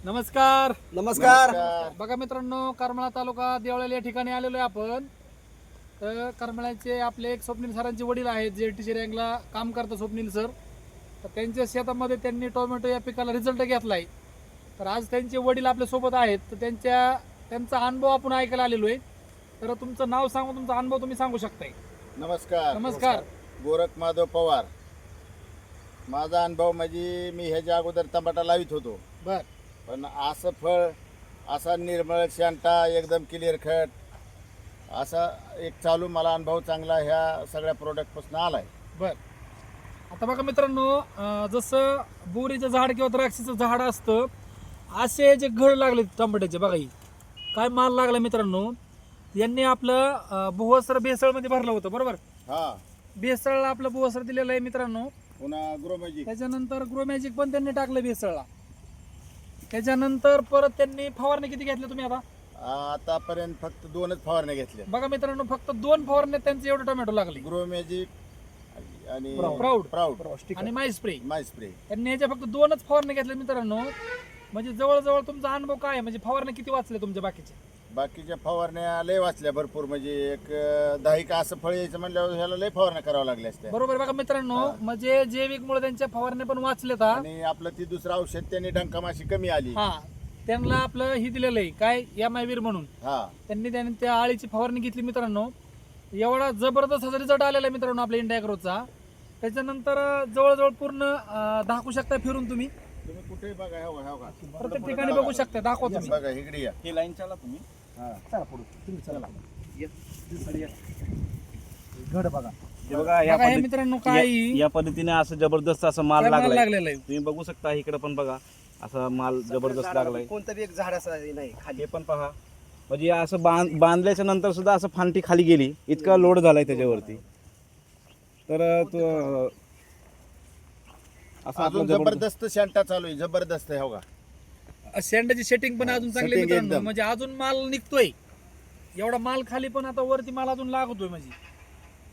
नमस्कार. नमस्कार. बघा मित्रांनो, करमाळा तालुका देवळा या ठिकाणी आलेलो आहे आपण. तर करमाळ्याचे आपले एक स्वप्नील सरांचे वडील आहेत, जे टीसी रँकला काम करतात स्वप्नील सर. तर त्यांच्या शेतामध्ये त्यांनी टोमॅटो या पिकाला रिझल्ट घेतलाय. तर आज त्यांचे वडील आपल्या सोबत आहेत, तर त्यांचा अनुभव आपण ऐकायला आलेलो आहे. तर तुमचं नाव सांगून तुमचा अनुभव तुम्ही सांगू शकताय. नमस्कार. नमस्कार. गोरख माधव पवार. माझा अनुभव म्हणजे मी ह्याच्या अगोदर टमाटा लावित होतो, बर. पण असं फळ, असा निर्मळ शांता, एकदम क्लिअर कट, असा एक चालू मला अनुभव चांगला ह्या सगळ्या प्रोडक्टपासून आलाय. बर. आता बघा मित्रांनो, जसं बोरीचं झाड किंवा द्राक्षाचं झाड असतं, असे जे घड लागले टमाट्याचे, बघा ही काय माल लागला मित्रांनो. यांनी आपलं भुवसर भेसळमध्ये भरलं होतं, बरोबर. हा, भेसळला आपलं भुवसर दिलेलं आहे मित्रांनो. पुन्हा ग्रोमॅजिक, त्याच्यानंतर ग्रोमॅजिक पण त्यांनी टाकलं भेसळला. त्याच्यानंतर परत त्यांनी फवारणी किती घेतल्या तुम्ही आता? आतापर्यंत फक्त 2च फवारण्या घेतल्या. बघा मित्रांनो, फक्त 2 फवारण्यात त्यांचे एवढे टोमॅटो लागले. ग्रोमॅजिक आणि प्राऊड आणि माय स्प्रे. माय स्प्रे त्यांनी ह्याच्या फक्त 2च फवारणी घेतल्या मित्रांनो. म्हणजे जवळजवळ तुमचा अनुभव काय आहे? म्हणजे फवारणी किती वाचले तुमच्या बाकीच्या फवारण्या लय वाचल्या भरपूर. म्हणजे एक 10 का असं फळ यायचं म्हणल्यावर ह्याला लय फवारण्या करावं लागल्या असत्या. बरोबर. बघा मित्रांनो, म्हणजे जैविकमुळे त्यांच्या फवारण्या पण वाचल्यात. आणि आपलं ती दुसरं औषध त्यांनी डंकामाशी कमी आली. हा, त्यांना आपलं ही दिलेलं आहे काय, MI म्हणून. हा, त्यांनी त्या आळीची फवारणी घेतली मित्रांनो. एवढा जबरदस्त असा रिझल्ट आलेला आहे मित्रांनो आपल्या इंडिया ॲग्रोचा. त्याच्यानंतर जवळजवळ पूर्ण दाखवू शकता फिरून तुम्ही. तुम्ही कुठे बघा, हो का प्रत्येक ठिकाणी बघू शकता. दाखवा तुम्ही. बघा इकडे या. ही लाईन चला तुम्ही. हा, घड बघा. हे बघा या बघा हे मित्रांनो काय या पद्धतीने असं जबरदस्त असं माल लागलाय. लागलेला आहे. तुम्ही बघू शकता इकडे पण बघा, असा माल जबरदस्त लागलाय. कोणतरी एक झाड असं नाही खाली. हे पण पहा, म्हणजे असं बांधल्याच्या नंतर सुद्धा असं फांटी खाली गेली, इतका लोड झालाय त्याच्यावरती. तर तो असं अजून आपलं जबरदस्त शांता चालू आहे, जबरदस्त आहे. हो का, शेंडाची सेटिंग पण अजून चांगली आहे setting मित्रांनो. एकदम. म्हणजे अजून माल निघतोय, एवढा माल खाली पण आता वरती माल अजून लागतोय. म्हणजे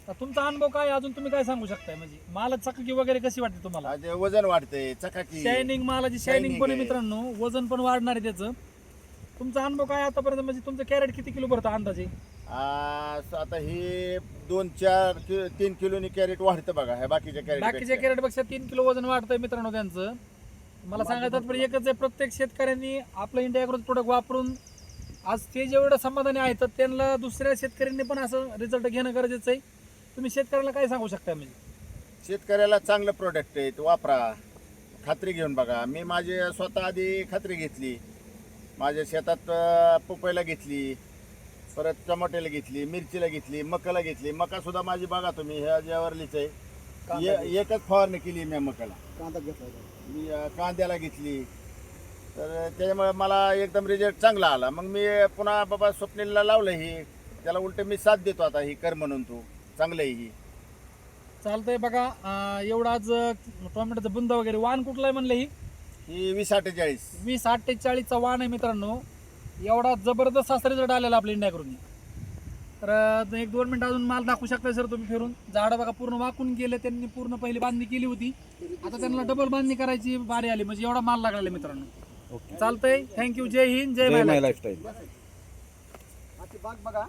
आता तुमचा अनुभव काय, अजून तुम्ही काय सांगू शकताय? म्हणजे माल चकाकी वगैरे कशी वाटते तुम्हाला? आज वजन वाढते, चकाकी. शायनिंग, मालाची शायनिंग पण आहे आहे. मित्रांनो. वजन पण वाढणार आहे त्याचं. तुमचा अनुभव काय आतापर्यंत? म्हणजे तुमचं कॅरेट किती किलो भरतं अंदाजे? आता हे 2-4-3 किलोनी कॅरेट वाढतं बघा. ह्या बाकीच्या बाकीच्या कॅरेट पेक्षा 3 किलो वजन वाढतंय मित्रांनो त्यांचं. मला सांगायचं पण एकच आहे, प्रत्येक शेतकऱ्यांनी आपलं इंडिया ॲग्रो प्रोडक्ट वापरून आज ते जेवढं समाधानी आहेत, तर त्यांना दुसऱ्या शेतकऱ्यांनी पण असं रिझल्ट घेणं गरजेचं आहे. तुम्ही शेतकऱ्याला काय सांगू शकता? म्हणजे शेतकऱ्याला चांगलं प्रोडक्ट आहे, तो वापरा, खात्री घेऊन बघा. मी माझे स्वतः आधी खात्री घेतली. माझ्या शेतात पपईला घेतली, परत टमाट्याला घेतली, मिरचीला घेतली, मकाला घेतली. मका सुद्धा माझी बघा तुम्ही, ह्या ज्यावरलीच आहे. एकच फवारणी केली मी मकाला. कांदा घेतला. मी कांद्याला घेतली. तर त्याच्यामुळे मला एकदम रिझल्ट चांगला आला. मग मी पुन्हा बाबा स्वप्नीलला लावलं. ही त्याला उलट मी साथ देतो आता, ही कर म्हणून तू चांगलं आहे. ही चालतंय. बघा एवढा आज टोमॅटोचा बुंद वगैरे वाण कुठला आहे म्हणलं? ही 2048 2048चा वाण आहे मित्रांनो. एवढा जबरदस्त असा रिझल्ट आलेला आपल्या इंडिया ॲग्रोनी. तर 1-2 मिनिट अजून माल दाखवू शकता सर तुम्ही फिरून. झाडं बघा पूर्ण वाकून गेले. त्यांनी पूर्ण पहिली बांधणी केली होती, आता त्यांना डबल बांधणी करायची बारी आली. म्हणजे एवढा माल लागलेला आहे मित्रांनो. चालतंय. थँक्यू. जय हिंद, जय माय महाराष्ट्र. लाईफस्टाईल. बाग बघा.